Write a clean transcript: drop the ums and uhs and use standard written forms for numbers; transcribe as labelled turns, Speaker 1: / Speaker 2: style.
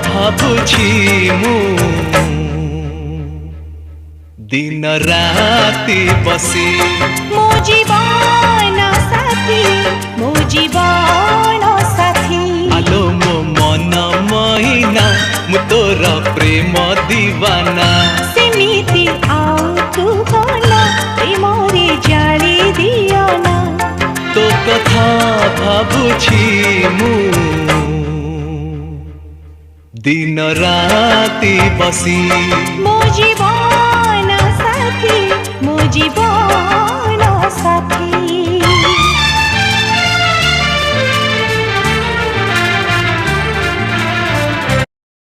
Speaker 1: ଭାବୁଛି ମୁଁ दिन राति बसी
Speaker 2: मो जीवन साथी मो जीवन साथी
Speaker 1: आलो मो मन महीना मु तोर प्रेम दीवाना
Speaker 2: सेमिति आउ तू होना प्रेमरे जाली दियोना
Speaker 1: तो कथा भाबुछि मु दिन राति बसी
Speaker 2: मो जीवन साथी मो जीवन साथी।